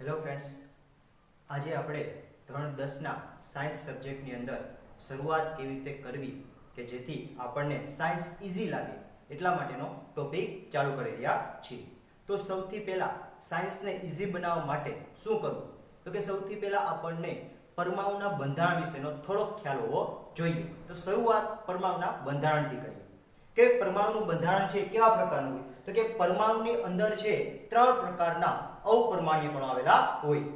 Hello friends, આજે આપણે ધોરણ 10ના સાયન્સ સબ્જેક્ટની અંદર શરૂઆત કેવી રીતે કરવી કે જેથી આપણને સાયન્સ ઇઝી લાગે એટલા માટેનો ટોપિક ચાલુ કરી રહ્યા છીએ. તો સૌથી પહેલાં સાયન્સને ઇઝી બનાવવા માટે શું કરવું? તો કે સૌથી પહેલાં આપણને પરમાણુના બંધારણ વિશેનો થોડોક ખ્યાલ હોવો જોઈએ. તો શરૂઆત પરમાણુના બંધારણથી કરીએ કે પરમાણુનું બંધારણ છે કેવા પ્રકારનું હોય? તો કે પરમાણુની અંદર છે 3 પ્રકારના અપરમાણ્વીય કણો આવેલા હોય.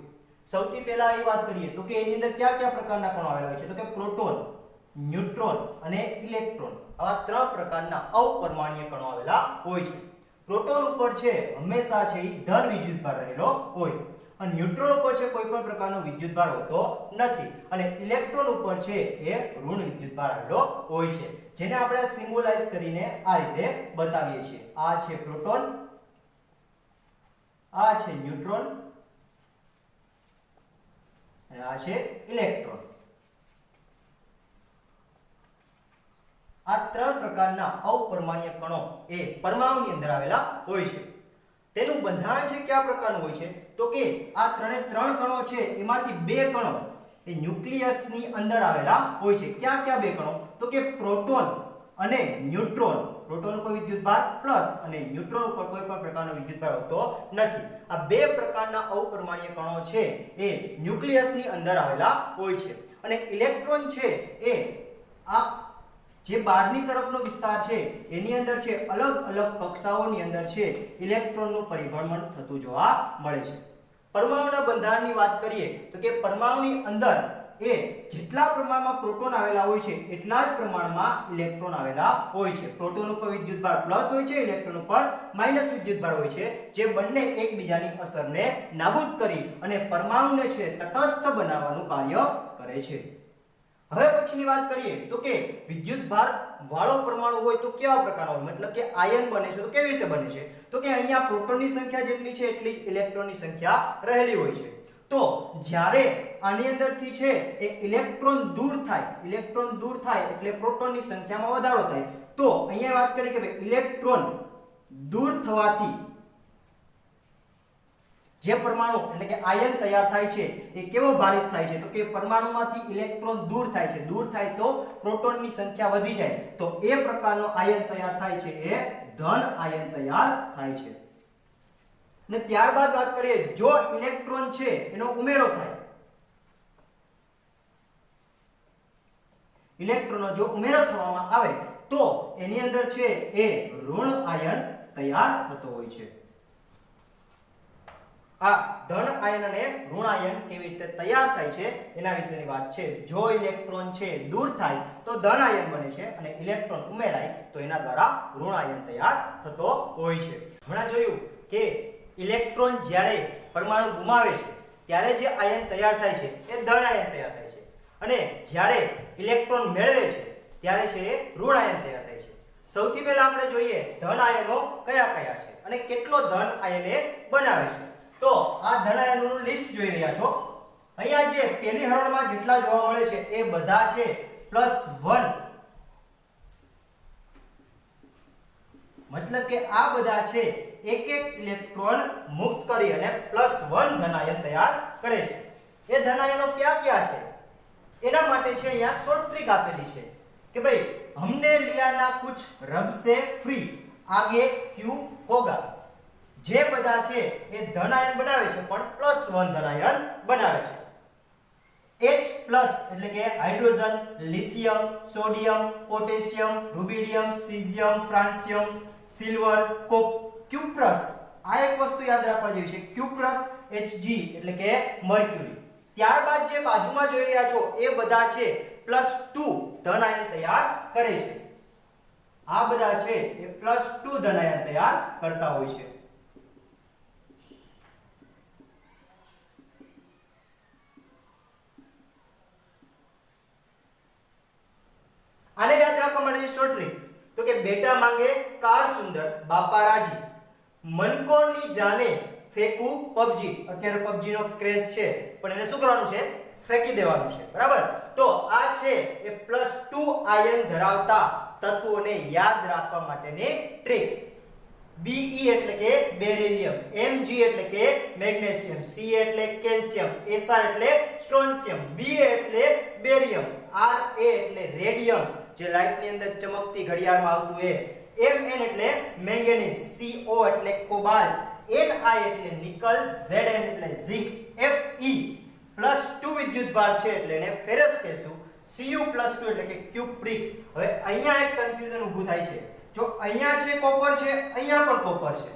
સૌથી પહેલા એ વાત કરીએ તો કે એની અંદર કયા કયા પ્રકારના કણો આવેલા હોય છે? તો કે પ્રોટોન, ન્યુટ્રોન અને ઇલેક્ટ્રોન. આવા 3 પ્રકારના અપરમાણ્વીય કણો આવેલા હોય છે. પ્રોટોન ઉપર છે હંમેશા છે એ ધન વિદ્યુતભાર રહેલો હોય અને ન્યુટ્રોન ઉપર છે કોઈ પણ પ્રકારનો વિદ્યુતભાર હોતો નથી અને ઇલેક્ટ્રોન ઉપર છે એ ઋણ વિદ્યુતભાર આવેલો હોય છે, જેને આપણે સિમ્બોલાઇઝ કરીને આ રીતે બતાવીએ છીએ. આ છે પ્રોટોન, આ છે ન્યુટ્રોન અને આ છે ઇલેક્ટ્રોન. આ 3 પ્રકારના અપરમાણ્વીય કણો એ પરમાણુની અંદર આવેલા હોય છે. તેનું બંધારણ છે કયા પ્રકારનું હોય છે? તો કે આ 3 કણો છે એમાંથી 2 કણો એ ન્યુક્લિયસની અંદર આવેલા હોય છે. કયા કયા 2 કણો? તો કે પ્રોટોન અને ન્યુટ્રોન. પ્રોટોન ઉપર વિદ્યુતભાર પ્લસ અને ન્યુટ્રોન ઉપર કોઈ પણ પ્રકારનો વિદ્યુતભાર હોતો નથી. આ 2 પ્રકારના અપરમાણ્વીય કણો છે એ ન્યુક્લિયસની અંદર આવેલા હોય છે અને ઇલેક્ટ્રોન છે એ આ જે બહારની તરફનો વિસ્તાર છે એની અંદર છે અલગ અલગ કક્ષાઓની અંદર છે ઇલેક્ટ્રોનનું પરિભ્રમણ થતું જોવા મળે છે. પરમાણુના બંધારણની વાત કરીએ તો કે પરમાણુની અંદર એ જેટલા પ્રમાણમાં પ્રોટોન આવેલા હોય છે એટલા જ પ્રમાણમાં ઇલેક્ટ્રોન આવેલા હોય છે. પ્રોટોન ઉપર વિદ્યુતભાર પ્લસ હોય છે, ઇલેક્ટ્રોન ઉપર માઈનસ વિદ્યુતભાર હોય છે, જે બંને એકબીજાની અસરને નાબૂદ કરી અને પરમાણુને છે તટસ્થ બનાવવાનું કાર્ય કરે છે. હવે પછીની વાત કરીએ તો કે વિદ્યુતભાર વાળો પરમાણુ હોય તો કેવા પ્રકારનો હોય? મતલબ કે આયન બને છે તો કેવી રીતે બને છે? તો કે અહીંયા પ્રોટોનની સંખ્યા જેટલી છે એટલી જ ઇલેક્ટ્રોનની સંખ્યા રહેલી હોય છે. તો જ્યારે આની અંદરથી છે એ ઇલેક્ટ્રોન દૂર થાય એટલે પ્રોટોનની સંખ્યામાં વધારો થાય. તો અહીંયા વાત કરીએ કે ભાઈ ઇલેક્ટ્રોન દૂર થવાથી જે પરમાણુ એટલે કે આયન તૈયાર થાય છે એ કેવો ભારિત થાય છે? તો કે પરમાણુમાંથી ઇલેક્ટ્રોન દૂર થાય તો પ્રોટોનની સંખ્યા વધી જાય તો એ પ્રકારનો આયન તૈયાર થાય છે એ ધન આયન તૈયાર થાય છે. ને ત્યારબાદ વાત કરીએ જો ઇલેક્ટ્રોન છે એનો ઉમેરો થાય, ઇલેક્ટ્રોનનો જો ઉમેરો થવામાં આવે તો એની અંદર છે એ ઋણ આયન તૈયાર થતો હોય છે. આ ધન આયન અને ઋણ આયન કેવી રીતે તૈયાર થાય છે એના વિશેની વાત છે. જો ઇલેક્ટ્રોન છે દૂર થાય તો ધન આયન બને છે અને ઇલેક્ટ્રોન ઉમેરાય તો એના દ્વારા ઋણ આયન તૈયાર થતો હોય છે. હમણાં જોયું કે ઇલેક્ટ્રોન જ્યારે પરમાણુ ગુમાવે છે ત્યારે જે આયન તૈયાર થાય છે એ ધન આયન તૈયાર થાય છે અને જ્યારે ઇલેક્ટ્રોન મેળવે છે ત્યારે છે એ ઋણ આયન તૈયાર થાય છે. સૌથી પહેલા આપણે જોઈએ ધન આયનો કયા કયા છે અને કેટલો ધન આયન એ બનાવે છે. તો આ ધન આયનોનું લિસ્ટ જોઈ રહ્યા છો. અહીંયા જે પહેલી હરોળમાં જેટલા જોવા મળે છે એ બધા છે +1, મતલબ કે આ બધા છે એક ઇલેક્ટ્રોન મુક્ત કરી અને +1 ધન આયન તૈયાર કરે છે. એ ધન આયનો ક્યાં ક્યાં છે એના માટે છે અહીંયા શોર્ટ ટ્રિક આપેલી છે કે ભાઈ हमने लिया ना कुछ रब से फ्री आगे क्यों होगा. જે બધા છે એ ધન આયન બનાવે છે પણ +1 ધન આયન બનાવે છે. H+ એટલે કે hydrogen, lithium, sodium, potassium, rubidium, caesium, francium, silver, cuprous. આ એક વસ્તુ યાદ રાખવા જેવી છે, ક્યુપ્રસ, Hg એટલે કે મર્ક્યુરી. ત્યારબાદ જે બાજુમાં જોઈ રહ્યા છો એ બધા છે +2 ધન આયન તૈયાર કરે છે. આ બધા છે એ +2 ધન આયન તૈયાર કરતા હોય છે. આને યાદ રાખવા માટે શોર્ટ ટ્રિક તો કે બેટા માંગે કાર સુંદર બાપા રાજી, મન કો ની જાને ફેંકું પબજી. અત્યારે પબજી નો ક્રેઝ છે પણ એને શું કરવાનું છે? ફેંકી દેવાનું છે. બરાબર? તો આ છે એ +2 આયન ધરાવતા તત્વોને યાદ રાખવા માટેની ટ્રીક. Be એટલે કે બેરિલિયમ, Mg એટલે કે મેગ્નેશિયમ, Ca એટલે કેલ્શિયમ, Sr એટલે સ્ટ્રોન્શિયમ, Ba એટલે બેરિયમ, Ra એટલે રેડિયમ જે લાઇટ ની અંદર ચમકતી ઘડિયાળમાં આવતું એ, Mn એટલે મેંગેનીઝ, Co એટલે કોબાલ્ટ, Ni એટલે નિકલ, Zn એટલે ઝિંક, Fe +2 વિદ્યુતભાર છે એટલે એને ફેરસ કહેશું, Cu +2 એટલે કે ક્યુપ્રિક. હવે અહીંયા એક કન્ફ્યુઝન ઊભું થાય છે. જો અહીંયા છે કોપર છે, અહીંયા પણ કોપર છે,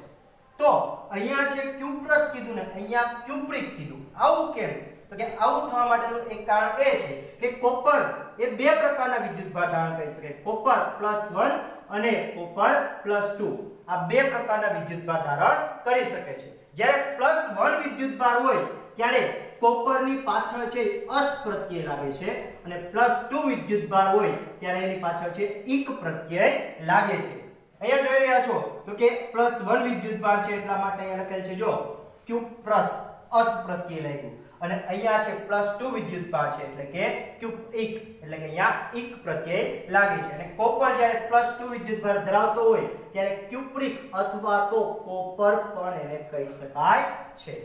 તો અહીંયા છે ક્યુપ્રસ કીધું ને અહીંયા ક્યુપ્રિક કીધું. આવું કેમ? તો કે આવું થવા માટેનું એક કારણ એ છે કે કોપર એ બે પ્રકારના વિદ્યુતભાર ધારણ કરી શકે, કોપર +1 અને કોપર +2. આ બે પ્રકારના વિદ્યુતભાર ધારણ કરી શકે છે. જ્યારે +1 વિદ્યુતભાર હોય ત્યારે કોપરની પાછળ છે અસ પ્રત્યય લાગે છે અને +2 વિદ્યુતભાર હોય ત્યારે એની પાછળ છે ઇક પ્રત્યય લાગે છે. અહીંયા જોઈ રહ્યા છો તો કે +1 વિદ્યુતભાર છે એટલા માટે અહીંયા લખેલ છે જો ક્યુપ્રસ અસ પ્રત્યય લાગ્યું, અને અહીંયા છે +2 વિદ્યુતભાર છે એટલે કે ક્યુપિક એટલે કે અહીંયા ઇક પ્રત્યય લાગે છે. અને કોપર જ્યારે +2 વિદ્યુતભાર ધરાવતો હોય ત્યારે ક્યુપ્રિક અથવા તો કોપર પણ એને કહી શકાય છે.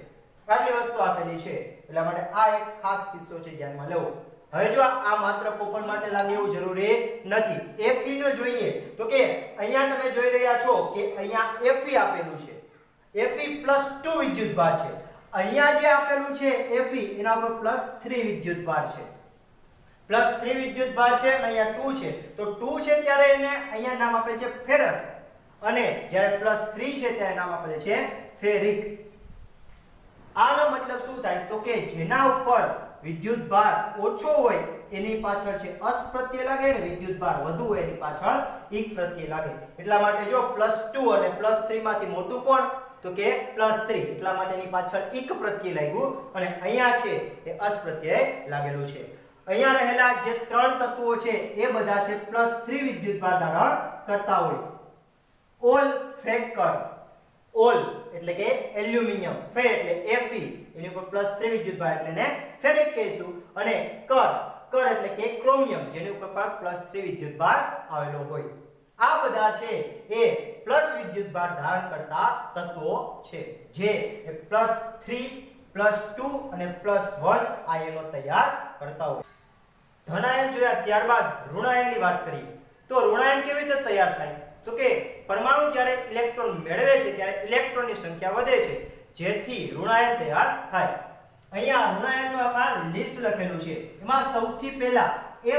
આટલી વસ્તુ આપેલી છે એટલા માટે આ એક ખાસ કિસ્સો છે, ધ્યાનમાં લેવો. હવે જો આ માત્ર કોપર માટે લાગે એવું જરૂરી નથી. Fe નો જોઈએ તો કે અહીંયા તમે જોઈ રહ્યા છો કે અહીંયા Fe આપેલું છે, Fe +2 વિદ્યુતભાર છે. અહીંયા જે આપેલું છે Fe એના પર +3 વિદ્યુતભાર છે, +3 વિદ્યુતભાર છે અને અહીંયા 2 છે. તો 2 છે ત્યારે એને અહીંયા નામ આપે છે ફેરસ, અને જ્યારે +3 છે ત્યારે નામ આપે છે ફેરિક. આનો મતલબ શું થાય તો કે જેના ઉપર વિદ્યુતભાર ઓછો હોય એની પાછળ છે અસ પ્રત્યય લાગે, અને વિદ્યુતભાર વધુ હોય એની પાછળ ઇક પ્રત્યય લાગે. એટલા માટે જો +2 અને +3 માંથી મોટું કોણ તો કે +3, એટલા માટે એની પાછળ ઇક પ્રત્યય લાગ્યું અને અહીંયા છે એ અસ પ્રત્યય લાગેલું છે. અહીંયા રહેલા જે ત્રણ તત્વો છે એ બધા છે +3 વિદ્યુતભાર ધારણ કરતા હોય. ઓલ ફેકર, ઓલ એટલે કે એલ્યુમિનિયમ, ફે એટલે Fe એની ઉપર +3 વિદ્યુતભાર એટલે એને ફેરિક કહીશું, અને કર એટલે કે ક્રોમિયમ જેની ઉપર પણ +3 વિદ્યુતભાર આવેલો હોય. આ બધા છે એ પ્લસ વિદ્યુતભાર ધારણ કરતા તત્વો છે જે +3 +2 અને +1 આયનો તૈયાર કરતા હોય. ધનાયન જોયા, ત્યારબાદ ઋણાયનની વાત કરીએ તો ઋણાયન કેવી રીતે તૈયાર થાય તો કે પરમાણુ જ્યારે ઇલેક્ટ્રોન મેળવે છે ત્યારે ઇલેક્ટ્રોનની સંખ્યા વધે છે જેથી ઋણાયન તૈયાર થાય. અહીંયા ઋણાયનનું આખા લિસ્ટ લખેલું છે. એમાં સૌથી પહેલા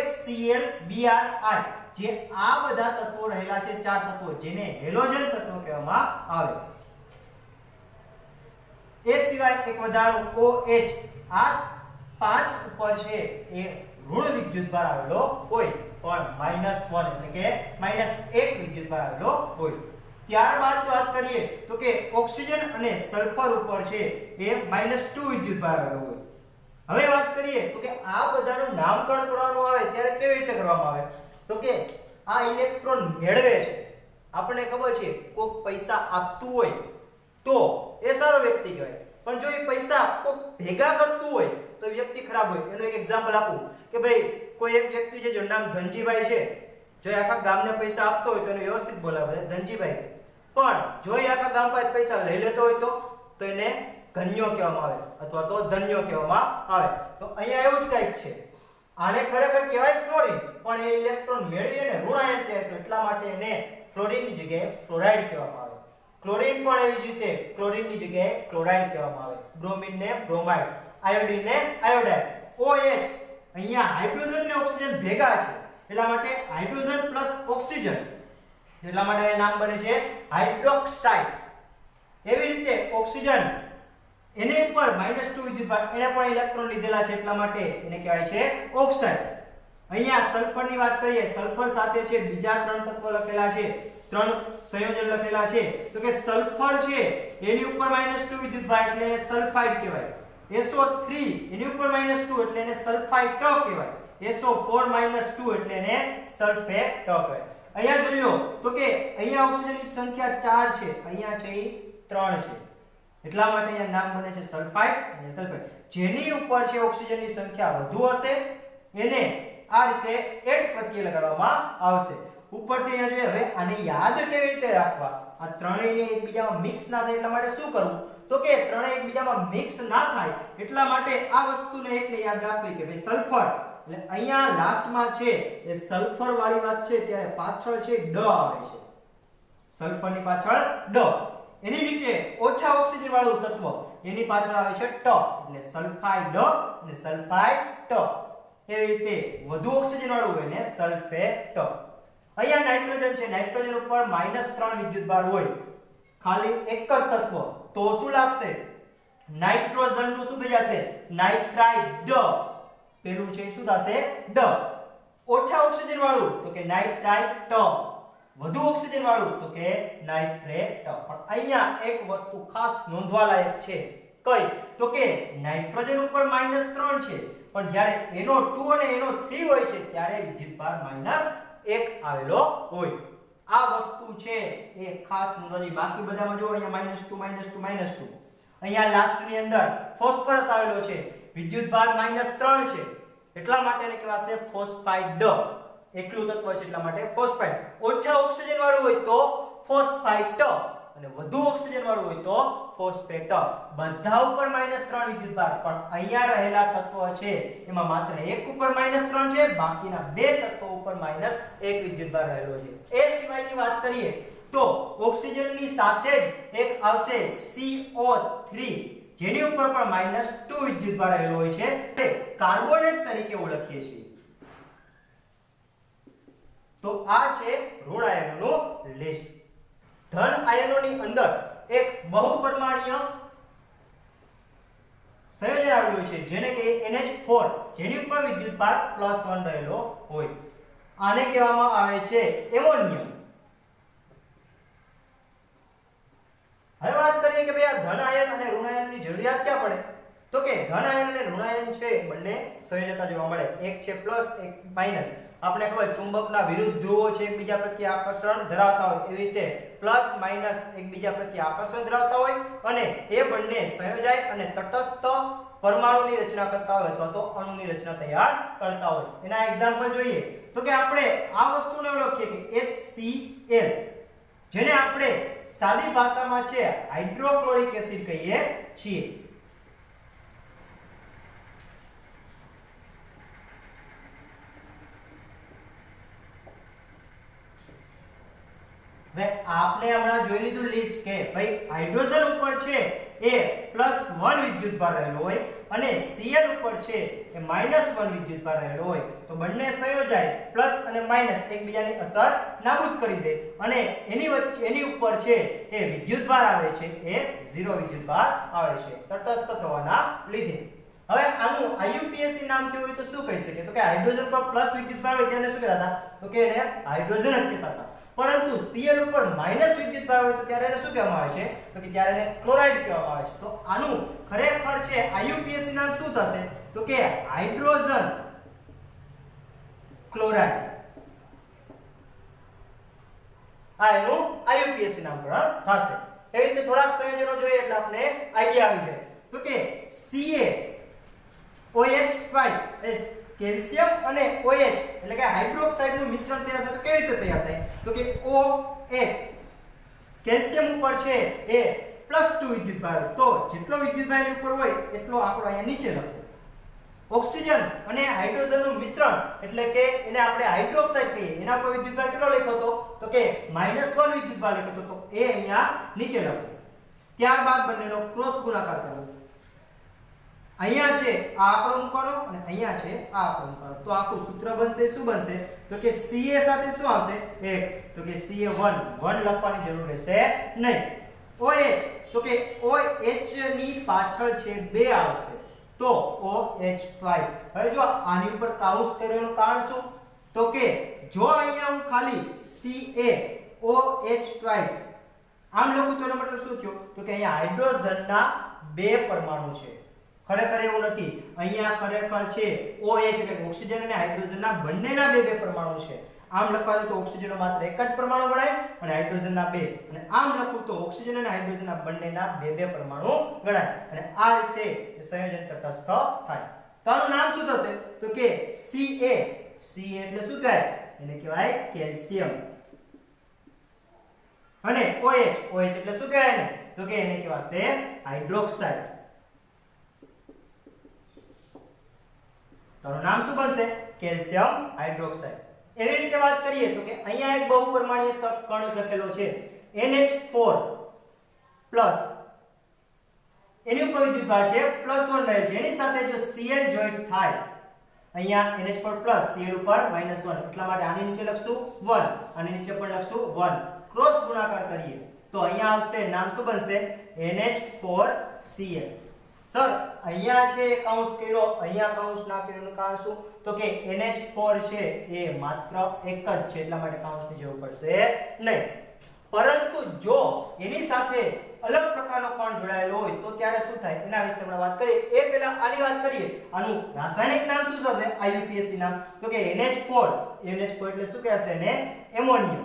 FCl Bri, જે આ બધા તત્વો રહેલા છે, ચાર તત્વો જેને હેલોજન તત્વો કહેવામાં આવે. એ સિવાય એક વધારાનું OH, આ 5 ઉપર છે એ ઋણ વિદ્યુતભાર આવેલો હોય પણ -1 એટલે કે -1 વિદ્યુતભાર આવેલો હોય. ત્યારબાદ વાત કરીએ તો કે ઓક્સિજન અને સલ્ફર ઉપર છે એ -2 વિદ્યુતભાર આવેલો હોય. હવે વાત કરીએ તો કે આ બધાનું નામકરણ કરવાનું આવે ત્યારે કેવી રીતે કરવામાં આવે તો કે આ ઇલેક્ટ્રોન મેળવે છે, આપણને ખબર છે કોઈ પૈસા આપતું હોય તો એ સારો વ્યક્તિ કહેવાય, પણ જો એ પૈસા કોઈ ભેગા કરતું હોય તો વ્યક્તિ ખરાબ હોય. એનું એક એક્ઝામ્પલ આપું કે ભાઈ કોઈ એક વ્યક્તિ છે જેનું નામ ધનજીભાઈ છે, જો એ આખા ગામને પૈસા આપતો હોય તો એને વ્યવસ્થિત બોલાવે ધનજીભાઈ, પણ જો એ આખા ગામ પાસે પૈસા લઈ લેતો હોય તો એને ધન્યો કહેવામાં આવે અથવા તો ધન્યો કહેવામાં આવે. તો અહીંયા એવું જ કંઈક છે. આને ખરેખર કહેવાય ફ્લોરિન, પણ એ ઇલેક્ટ્રોન મેળવી અને ઋણાયન તૈયાર કરે એટલા માટે એને ફ્લોરિનની જગ્યાએ ફ્લોરાઇડ કહેવામાં આવે. ક્લોરીન પણ એવી જ રીતે ક્લોરીનની જગ્યાએ ક્લોરાઇડ કહેવામાં આવે. બ્રોમિન ને બ્રોમાઇડ, આયોડિન ને આયોડાઇડ. OH અહીંયા હાઇડ્રોજન ને ઓક્સિજન ભેગા છે એટલા માટે હાઇડ્રોજન પ્લસ ઓક્સિજન એટલા માટે નામ બને છે હાઇડ્રોક્સાઇડ. એવી રીતે ઓક્સિજન એની ઉપર -2 વિદ્યુતભાર એને પણ ઇલેક્ટ્રોન લીધેલા છે એટલા માટે એને કહેવાય છે ઓક્સાઇડ. અહીંયા સલ્ફરની વાત કરીએ, સલ્ફર સાથે છે બીજા 3 તત્વો લખેલા છે, 3 સંયોજન લખેલા છે તો કે સલ્ફર છે એની ઉપર -2 વિદ્યુતભાર એટલે એને સલ્ફાઇડ કહેવાય. SO3 એની ઉપર -2 એટલે એને સલ્ફાઇડ કહેવાય. SO4 -2 એટલે એને સલ્ફેટ કહેવાય. અહીંયા જોઈ લો તો કે અહીંયા ઓક્સિજનની સંખ્યા 4 છે, અહીંયા છે 3 છે એટલા માટે અહીંયા નામ બને છે સલ્ફાઇડ અને સલ્ફેટ. જેની ઉપર છે ઓક્સિજનની સંખ્યા વધુ હશે એને આ રીતે એડ પ્રત્યય લગાડવામાં આવશે. ઉપરથી અહીંયા જોઈએ. હવે આને યાદ કેવી રીતે રાખવા આ ત્રણેયને એકબીજામાં મિક્સ ના થાય એટલા માટે શું કરવું તો કે ત્રણેય એકબીજામાં મિક્સ ના થાય એટલા માટે આ વસ્તુને એકને યાદ રાખવી કે ભાઈ સલ્ફર એટલે અહીંયા લાસ્ટમાં છે એ સલ્ફર વાળી વાત છે ત્યારે પાછળ છે ડ આવે છે સલ્ફરની પાછળ ડ એની નીચે ઓછા ઓક્સિજન વાળું તત્વ એની પાછળ આવે છે ટ એટલે સલ્ફાઇડ અને સલ્ફાઇડ એવી રીતે વધુ ઓક્સિજન વાળું હોય ને સલ્ફેટ અહીંયા નાઇટ્રોજન છે નાઇટ્રોજન ઉપર -3 વિદ્યુતભાર હોય ખાલી એક જ તત્વ તો શું લાગશે નાઇટ્રોજન નું શું થઈ જશે નાઇટ્રાઇડ પેલું છે શું થશે ડ ઓછા ઓક્સિજન વાળું તો કે નાઇટ્રાઇટ વધુ ઓક્સિજન વાળું તો કે નાઇટ્રેટ પણ અહીંયા એક વસ્તુ ખાસ નોંધવા લાયક છે કઈ તો કે નાઇટ્રોજન ઉપર -3 છે પણ જ્યારે NO2 અને NO3 હોય છે ત્યારે વિદ્યુતભાર -1 આવેલો હોય આ વસ્તુ છે એ ખાસ નોંધવાની બાકી બધામાં જો અહીંયા -2 અહીંયા લાસ્ટ ની અંદર ફોસ્ફરસ આવેલો છે વિદ્યુતભાર -3 છે એટલા માટે એને કહેવાશે ફોસ્ફાઇડ એકલું તત્વ છે એટલા માટે ફોસ્ફાઇડ ઓછા ઓક્સિજન વાળું હોય તો ફોસ્ફાઇટ અને વધુ ઓક્સિજન વાળું હોય તો ફોસ્ફેટ બધા ઉપર -3 વિદ્યુતભાર પણ અહીંયા રહેલા તત્વ છે એમાં માત્ર એક ઉપર -3 છે બાકીના બે તત્વો ઉપર -1 વિદ્યુતભાર રહેલો છે એ સિવાયની વાત કરીએ તો ઓક્સિજનની સાથે જ એક આવશે CO3 જેની ઉપર પણ -2 વિદ્યુતભાર રહેલો હોય છે તે કાર્બોનેટ તરીકે ઓળખીએ છીએ તો આ છે ઋણ આયનોનું લિસ્ટ ધન આયનોની અંદર એક બહુપરમાણુય સંયોજન આવેલું છે જેને કે NH4 જેની ઉપર વિદ્યુતભાર +1 રહેલો હોય આને કહેવામાં આવે છે એમોનિયમ હવે વાત કરીએ કે ભાઈ આ ધન આયન અને ઋણ આયનની જરૂરિયાત ક્યાં પડે તો કે ધન આયન અને ઋણ આયન છે બંને સંયોજકતા જોવા મળે એક છે પ્લસ એક માઈનસ આપણે ખબર ચુંબકના વિરુદ્ધ ધ્રુવો છે એકબીજા પ્રત્યે આકર્ષણ ધરાવતા હોય એવી રીતે પ્લસ માઈનસ એકબીજા પ્રત્યે આકર્ષણ ધરાવતા હોય અને એ બંને સંયોજાય અને તટસ્થ પરમાણુની રચના કરતા હોય અથવા તો અણુની રચના તૈયાર કરતા હોય એના એક્ઝામ્પલ જોઈએ તો કે આપણે આ વસ્તુને ઓળખીએ કે HCl જેને આપણે સાદી ભાષામાં છે હાઇડ્રોક્લોરિક એસિડ કહીએ છીએ હવે આપને હમણાં જોઈ લીધું લિસ્ટ કે ભાઈ હાઇડ્રોજન ઉપર છે એ +1 વિદ્યુતભાર રહેલો હોય અને Cl ઉપર છે એ -1 વિદ્યુતભાર રહેલો હોય તો બંને સંયોજાય પ્લસ અને માઈનસ એકબીજાની અસર નાબૂદ કરી દે અને એની ઉપર છે એ વિદ્યુતભાર આવે છે એ 0 વિદ્યુતભાર આવે છે તટસ્થ થવાના લીધે હવે આનું IUPAC નામ કેવું હોય તો શું કહી શકીએ તો કે હાઇડ્રોજન પર પ્લસ વિદ્યુતભાર હોય તેને શું કહેતા હતા તો કે એને હાઇડ્રોજન જ કહેતા હતા પરંતુ Cl ઉપર માઈનસ વિદ્યુતભાર હોય તો ત્યારે એને શું કહેવામાં આવે છે તો કે ત્યારે એને ક્લોરાઇડ કહેવામાં આવે છે તો આનું ખરેખર છે IUPAC નામ શું થશે તો કે હાઇડ્રોજન ક્લોરાઇડ આ એનું IUPAC નામકરણ થશે એવી રીતે થોડાક સંયોજનો જોઈએ એટલે આપણે આઈડિયા આવી જાય તો કે CaOH કેલ્શિયમ અને OH એટલે કે હાઇડ્રોક્સાઇડ નું મિશ્રણ તૈયાર થાય તો કેવી રીતે તૈયાર થાય તો કે OH કેલ્શિયમ ઉપર છે એ +2 વિદ્યુતભાર તો જેટલો વિદ્યુતભાર એની ઉપર હોય એટલો આંકડો અહીંયા નીચે લખો ઓક્સિજન અને હાઇડ્રોજન નું મિશ્રણ એટલે કે એને આપણે હાઇડ્રોક્સાઇડ કહીએ એના પર વિદ્યુતભાર કેટલો લખ્યો હતો તો કે -1 વિદ્યુતભાર લખ્યો હતો તો એ અહીંયા નીચે લખો ત્યારબાદ બંનેનો ક્રોસ ગુણાકાર કરવો અહીંયા છે આ આંકડો મૂકવાનો અને અહીંયા છે આ આંકડો મૂકવાનો તો આખું સૂત્ર બનશે શું બનશે તો કે Ca સાથે શું આવશે 1 તો કે Ca1 1 લખવાની જરૂર રહેશે નહીં OH તો કે OH ની પાછળ છે 2 આવશે તો OH ટ્વાઇસ હવે જો આની ઉપર કાઉન્સ કર્યો એનું કારણ શું તો કે જો અહીંયા હું ખાલી CaOH ટ્વાઇસ આમ લખું તો એનો મતલબ શું થયો તો કે અહીંયા હાઇડ્રોજનના 2 પરમાણુ છે ખરેખર એવું નથી અહીંયા ખરેખર છે OH એટલે ઓક્સિજન અને હાઇડ્રોજનના બંનેના બે પરમાણુ છે આમ લખવાનું તો ઓક્સિજનનો માત્ર એક જ પરમાણુ ગણાય અને હાઇડ્રોજનના 2 અને આમ લખું તો ઓક્સિજન અને હાઇડ્રોજનના બંનેના બે પરમાણુ ગણાય અને આ રીતે સંયોજન તટસ્થ થાય તો આનું નામ શું થશે તો કે Ca એટલે શું કહેવાય એને કહેવાય કેલ્શિયમ અને OH એટલે શું કહેવાય ને તો કે એને કહેવાશે હાઇડ્રોક્સાઇડ. તો આનું નામ શું બનશે કેલ્શિયમ હાઇડ્રોક્સાઇડ. એવી રીતે વાત કરીએ તો કે અહીંયા એક બહુપરમાણ્વીય કણ લખેલો છે NH4 પ્લસ એની ઉપર વિદ્યુતભાર છે +1 રહેલ છે. એની સાથે જો Cl જોઈન્ટ થાય અહીંયા NH4 પ્લસ Cl ઉપર -1 એટલા માટે આની નીચે લખશું 1 આની નીચે પણ લખશું 1 ક્રોસ ગુણાકાર કરીએ તો અહીંયા આવશે નામ શું બનશે NH4Cl. સર અહીંયા છે કૌંસ કર્યો અહીંયા કૌંસ ના કર્યો નું કારણ શું તો કે NH4 છે એ માત્ર એક જ છે એટલા માટે કૌંસની જરૂર પડશે નહીં. પરંતુ જો એની સાથે અલગ પ્રકારનો કણ જોડાયેલો હોય તો ત્યારે શું થાય એના વિશે આપણે વાત કરીએ. એ પહેલા આની વાત કરીએ. આનું રાસાયણિક નામ શું થશે IUPAC નામ તો કે NH4 એટલે શું કહેશે એને એમોનિયમ.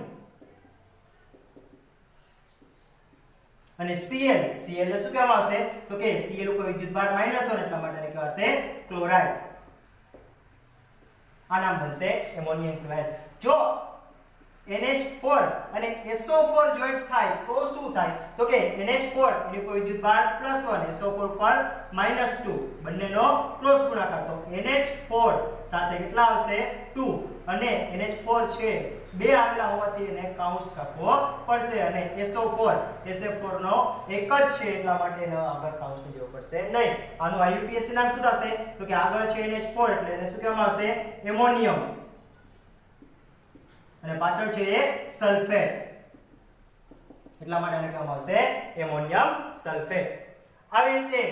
અને Cl એટલે શું કહેવામાં આવશે તો કે Cl ઉપર વિદ્યુતભાર -1 એટલા માટે એને કહેવાશે ક્લોરાઇડ. આ નામ બનશે એમોનિયમ ક્લોરાઇડ. જો NH4 અને SO4 જોઈન્ટ થાય તો શું થાય તો કે NH4 એની ઉપર વિદ્યુતભાર +1 SO4 પર -2 બંનેનો ક્રોસ ગુણાકાર તો NH4 સાથે કેટલા આવશે 2 અને NH4 છે બે આવેલા હોવાથી એને કૌંસ રાખવો પડશે અને SO4 નો એક જ છે એટલા માટે એને આગળ કૌંસની જરૂર પડશે નહીં. આનું IUPAC નામ શું થશે તો કે આગળ છે NH4 એટલે એને શું કહેવામાં આવશે એમોનિયમ અને પાછળ છે એ સલ્ફેટ એટલા માટે એને કહેવામાં આવશે એમોનિયમ સલ્ફેટ. આવી રીતે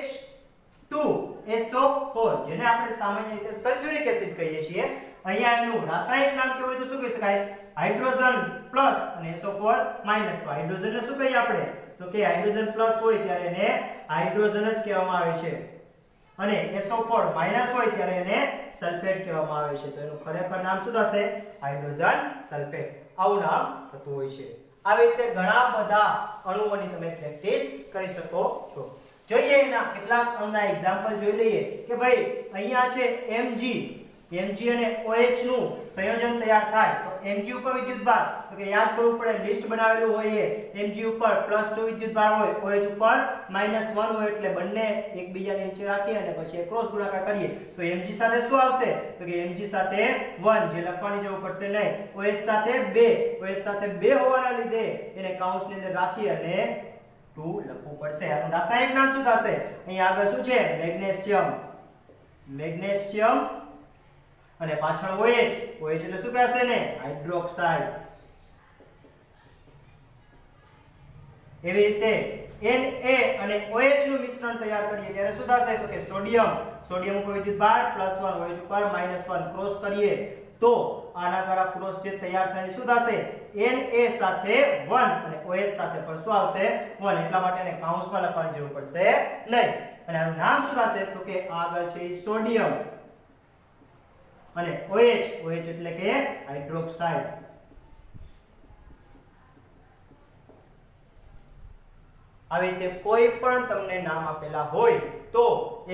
H2SO4 જેને આપણે સામાન્ય રીતે સલ્ફ્યુરિક એસિડ કહીએ છીએ અહીંયા એનું રાસાયણિક નામ કેવું હોય તો શું કહી શકાય હાઇડ્રોજન પ્લસ અને SO4 માઈનસ. તો હાઇડ્રોજનને શું કહીએ આપણે તો કે હાઇડ્રોજન પ્લસ હોય ત્યારે એને હાઇડ્રોજન જ કહેવામાં આવે છે અને SO4 માઈનસ હોય ત્યારે એને સલ્ફેટ કહેવામાં આવે છે. તો એનું ખરેખર નામ શું થશે હાઇડ્રોજન સલ્ફેટ. આવું નામ થતું હોય છે. આવી રીતે ઘણા બધા અણુઓની તમે પ્રેક્ટિસ કરી શકો છો. જોઈએ એના કેટલાક અણુના એક્ઝામ્પલ જોઈ લઈએ કે ભાઈ અહીંયા છે Mg અને OH નું સંયોજન તૈયાર થાય તો Mg ઉપર વિદ્યુતભાર તો કે યાદ કરવું પડે લિસ્ટ બનાવેલું હોય એ Mg ઉપર +2 વિદ્યુતભાર હોય OH ઉપર -1 હોય એટલે બંને એકબીજાને નીચે રાખી અને પછી ક્રોસ ગુણાકાર કરીએ તો Mg સાથે શું આવશે તો કે Mg સાથે 1 જે લખવાની જરૂર પડશે નહીં. OH સાથે 2 હોવાના લીધે એને કૌંસની અંદર રાખી અને 2 લખવું પડશે. આનું રાસાયણિક નામ શું થશે અહીં આગળ શું છે મેગ્નેશિયમ અને પાછળ OH એટલે શું કહેશે ને હાઇડ્રોક્સાઇડ. એવી રીતે Na અને OH નું મિશ્રણ તૈયાર કરીએ ત્યારે શું થશે તો કે સોડિયમ ઉપર વિદ્યુતભાર +1 OH ઉપર -1 ક્રોસ કરીએ તો આના દ્વારા ક્રોસ જે તૈયાર થાય શું થશે Na સાથે 1 અને OH સાથે પણ શું આવશે 1 એટલા માટે એને કૌંસમાં લખવાની જરૂર પડશે નહીં. અને આનું નામ શું થશે તો કે આગળ છે સોડિયમ અને OH એટલે કે હાઇડ્રોક્સાઇડ. આવી રીતે કોઈ પણ તમને નામ આપેલા હોય તો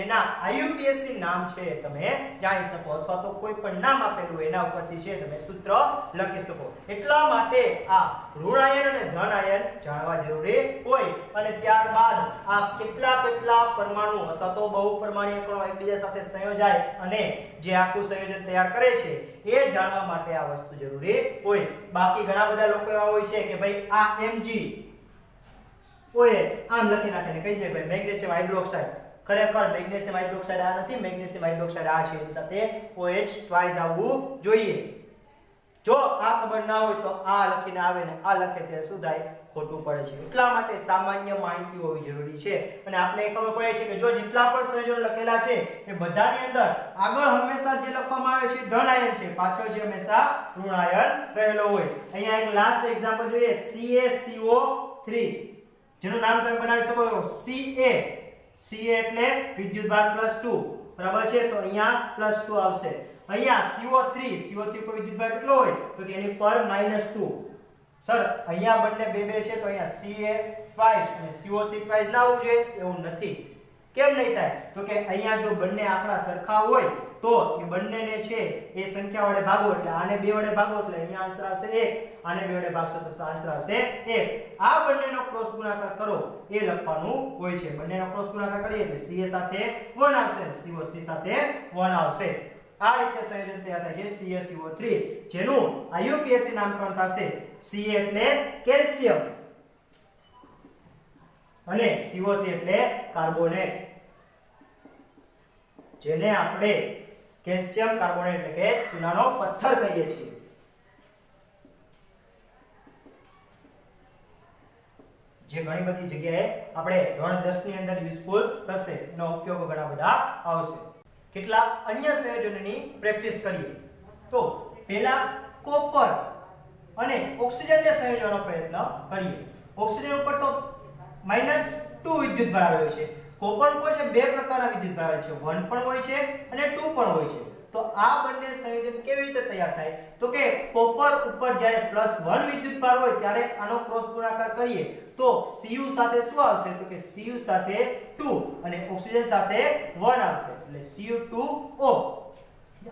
એના IUPAC નામ છે તમે જાણી શકો અથવા તો કોઈ પણ નામ આપેલું હોય એના ઉપરથી છે તમે સૂત્ર લખી શકો. એટલા માટે આ ઋણાયન અને ધનાયન જાણવા જરૂરી હોય અને ત્યારબાદ આ કેટલા પરમાણુ અથવા તો બહુપરમાણુય કણો એકબીજા સાથે સંયોજાય અને જે આખું સંયોજન તૈયાર કરે છે એ જાણવા માટે આ વસ્તુ જરૂરી હોય. બાકી ઘણા બધા લોકો એવા હોય છે કે ભાઈ આ Mg OH આમ લખી નાખીને કહી દે ભાઈ મેગ્નેશિયમ હાઇડ્રોક્સાઇડ. ખરેખર મેગ્નેશિયમ હાઇડ્રોક્સાઇડ આ નથી મેગ્નેશિયમ હાઇડ્રોક્સાઇડ આ છે એની સાથે OH ટ્વાઇસ આવવું જોઈએ. જો આ ખબર ના હોય તો આ લખીને આવે ને આ લખે ત્યારે શું થાય ખોટું પડે છે. એટલા માટે સામાન્ય માહિતી હોવી જરૂરી છે અને આપણે એ ખબર પડે છે કે જો જેટલા પણ સંયોજનો લખેલા છે એ બધાની અંદર આગળ હંમેશા જે લખવામાં આવે છે ધનાયન છે પાછળ છે હંમેશા ઋણાયન રહેલો હોય. અહીંયા એક લાસ્ટ એક્ઝામ્પલ જોઈએ CaCO3 જેનું નામ તમે બનાવી શકો છો Ca એટલે વિદ્યુતભાર +2 બરાબર છે તો અહીંયા +2 આવશે. અહીંયા CO3 પર વિદ્યુતભાર કેટલો હોય તો કે એની પર -2. સર અહીંયા બંને બે છે તો અહીંયા Ca ટ્વાઇસ અને CO3 ટ્વાઇસ ના આવવું જોઈએ એવું નથી. કેમ નહીં થાય તો કે અહીંયા જો બંને આંકડા સરખા હોય તો એ બંનેને છે એ સંખ્યા વડે ભાગો એટલે આને 2 વડે ભાગો એટલે અહીંયા આન્સર આવશે 1, આને 2 વડે ભાગશો તો આન્સર આવશે 1. આ બંનેનો ક્રોસ ગુણાકાર કરો એ લખવાનું હોય છે. બંનેનો ક્રોસ ગુણાકાર કરીએ એટલે Ca સાથે 1 આવશે, CO3 સાથે 1 આવશે. આ રીતે સંયોજન તૈયાર થાય છે CaCO3, જેનું IUPAC નામકરણ થશે. Ca એટલે કેલ્શિયમ અને CO3 એટલે કાર્બોનેટ, જેને આપણે કેલ્શિયમ કાર્બોનેટ એટલે કે ચૂનાનો પથ્થર કહીએ છીએ. જે ઘણી બધી જગ્યાએ આપણે ધોરણ 10 ની અંદર યુઝફુલ થશે, એનો ઉપયોગ ઘણા બધા આવશે. કેટલાક અન્ય સંયોજનોની પ્રેક્ટિસ કરીએ. તો પહેલા કોપર અને ઓક્સિજનને સંયોજવાનો પ્રયત્ન કરીએ. ઓક્સિજન ઉપર તો -2 વિદ્યુત ભાર આવેલો છે. કોપર ઉપર છે બે પ્રકારના વિદ્યુત ભાર આવે છે, 1 પણ હોય છે અને 2 પણ હોય છે. તો આ બંને સંયોજન કેવી રીતે તૈયાર થાય? તો કે કોપર ઉપર જ્યારે +1 વિદ્યુત ભાર હોય ત્યારે આનો ક્રોસ ગુણાકાર કરીએ તો Cu સાથે શું આવશે? તો કે Cu સાથે 2 અને ઓક્સિજન સાથે 1 આવશે એટલે Cu2O.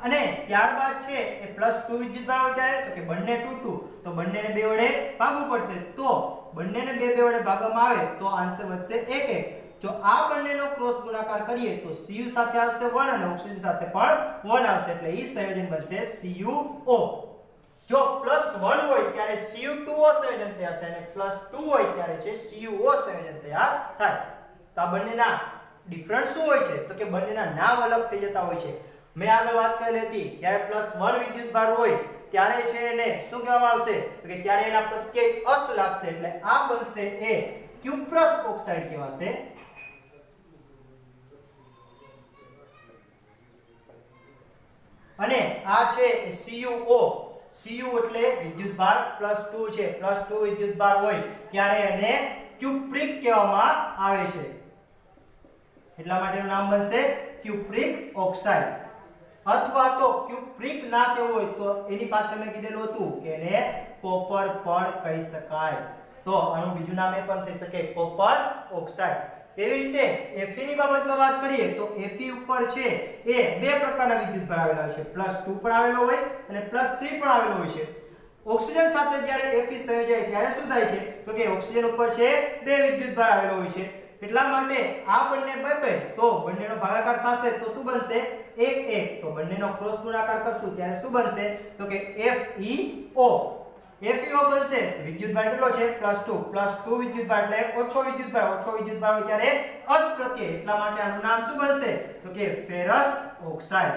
અને ત્યારબાદ છે એ +2 વિદ્યુત ભાર હોય ત્યારે તો કે બંને 2 તો બંનેને 2 વડે ભાગવું પડશે. તો બંનેને 2 વડે ભાગવામાં આવે તો આન્સર વધશે 1. જો આ બંનેનો ક્રોસ ગુણાકાર કરીએ તો Cu સાથે આવશે 1 અને ઓક્સિજન સાથે પણ 1 આવશે એટલે ઈ સંયોજન બનશે CuO. જો +1 હોય ત્યારે Cu2O સંયોજન તૈયાર થાય અને +2 હોય ત્યારે છે CuO સંયોજન તૈયાર થાય. તો આ બંનેના ડિફરન્સ શું હોય છે? તો કે બંનેના નામ અલગ થઈ જતા હોય છે. મેં આગળ વાત કરેલી હતી જ્યારે +1 વિદ્યુત ભાર હોય ત્યારે છે એને શું કહેવામાં આવશે? તો કે ત્યારે એના પ્રત્યય અસ લાગશે એટલે આ બનશે એ ક્યુપ્રસ ઓક્સાઇડ કહેવાશે. અને આ છે CuO. Cu એટલે વિદ્યુત ભાર +2 છે, +2 વિદ્યુત ભાર હોય ત્યારે એને ક્યુપ્રિક કહેવામાં આવે છે. એટલા માટેનું નામ બનશે ક્યુપ્રિક ઓક્સાઇડ. અથવા તો ક્યુપ્રિક ના કહેવું હોય તો એની પાછળ મેં કીધેલું હતું કે એને કોપર પણ કહી શકાય. તો આનું બીજું નામ એ પણ થઈ શકે કોપર ઓક્સાઇડ. એવી રીતે Fe ની બાબતમાં વાત કરીએ તો Fe ઉપર છે એ બે પ્રકારના વિદ્યુત ભાર આવેલા હોય છે, +2 પણ આવેલો હોય અને +3 પણ આવેલો હોય છે. ઓક્સિજન સાથે જ્યારે Fe સંયોજાય ત્યારે શું થાય છે? તો કે ઓક્સિજન ઉપર છે બે વિદ્યુત ભાર આવેલો હોય છે. એટલા માટે આ બંને 2 તો બંનેનો ભાગાકાર થશે તો શું બનશે? 1 1. તો બંનેનો ક્રોસ ગુણાકાર કરશું ત્યારે શું બનશે? તો કે FeO. FeO બનશે. વિદ્યુત ભાર કેટલો છે? +2 વિદ્યુત ભાર એટલે ઓછો વિદ્યુત ભાર હોય ત્યારે અસ પ્રત્યય, એટલા માટે આનું નામ શું બનશે? તો કે ફેરસ ઓક્સાઇડ.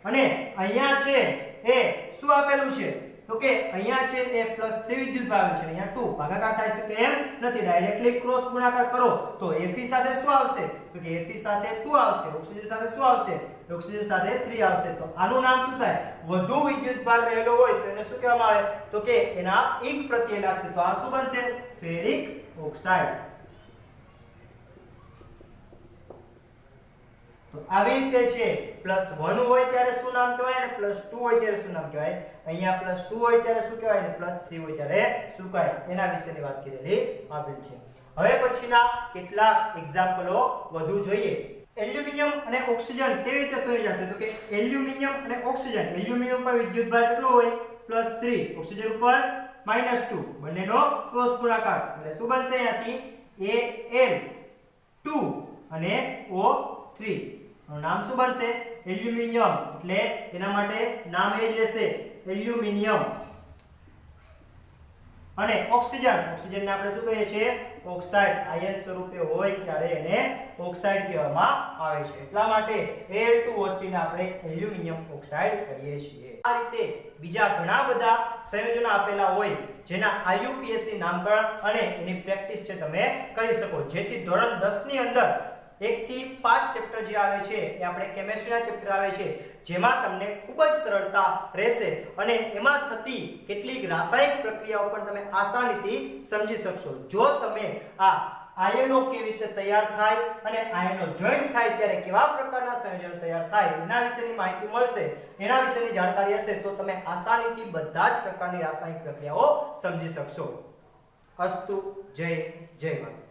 અને અહીંયા છે એ શું આપેલું છે? તો કે અહીંયા છે એ +3 વિદ્યુત ભાર છે, અહીંયા 2 ભાગાકાર થાય છે કે એમ નથી. ડાયરેક્ટલી ક્રોસ ગુણાકાર કરો તો Fe સાથે શું આવશે? તો કે Fe સાથે 2 આવશે, ઓક્સિજન સાથે શું આવશે? ઓક્સિજન સાથે 3 આવશે. તો આનું નામ શું થાય? વધુ વિદ્યુત ભાર રહેલો હોય તો એને શું કહેવામાં આવે? તો કે એના ઇંક પ્રત્યય લાગશે. તો આ શું બનશે? Ferric oxide. તો આવી રીતે છે +1 હોય ત્યારે શું નામ કહેવાય અને +2 હોય ત્યારે શું નામ કહેવાય? અહીંયા +2 હોય ત્યારે શું કહેવાય અને +3 હોય ત્યારે શું કહેવાય? એના વિશેની વાત કરેલી આપેલ છે. હવે પછીના કેટલાક એક્ઝામ્પલો વધુ જોઈએ. એલ્યુમિનિયમ અને ઓક્સિજન કેવી રીતે સંયોજાશે? તો કે એલ્યુમિનિયમ અને ઓક્સિજન, એલ્યુમિનિયમ પર વિદ્યુત ભાર કેટલો હોય? +3, ઓક્સિજન ઉપર -2, બંનેનો ક્રોસ ગુણાકાર એટલે શું બનશે? અહીંયાથી Al2 અને O3 નું નામ શું બનશે? એલ્યુમિનિયમ. એટલે એના માટે નામ એ જ રહેશે એલ્યુમિનિયમ. અને ઓક્સિજન, ઓક્સિજનને આપણે શું કહીએ છીએ? ઓક્સાઇડ. આયન સ્વરૂપે હોય ત્યારે એને ઓક્સાઇડ કહેવામાં આવે છે. એટલા માટે Al2O3 ને આપણે એલ્યુમિનિયમ ઓક્સાઇડ કહીએ છીએ. આ રીતે બીજા ઘણા બધા સંયોજનો આપેલા હોય જેના IUPAC નામકરણ અને એની પ્રેક્ટિસ છે તમે કરી શકો, જેથી ધોરણ 10 ની અંદર 1 થી 5 ચેપ્ટર જે આવે છે એ આપણે કેમેસ્ટ્રીના ચેપ્ટર આવે છે, જેમાં તમને ખૂબ જ સરળતા રહેશે અને એમાં થતી કેટલીક રાસાયણિક પ્રક્રિયાઓ પણ તમે આસાનીથી સમજી શકશો. જો તમે આ આયનો કેવી રીતે તૈયાર થાય અને આયનો જોઈન્ટ થાય ત્યારે કેવા પ્રકારના સંયોજનો તૈયાર થાય એના વિશેની માહિતી મળશે, એના વિશેની જાણકારી હશે તો તમે આસાનીથી બધા જ પ્રકારની રાસાયણિક પ્રક્રિયાઓ સમજી શકશો. અસ્તુ. જય જય ભારત.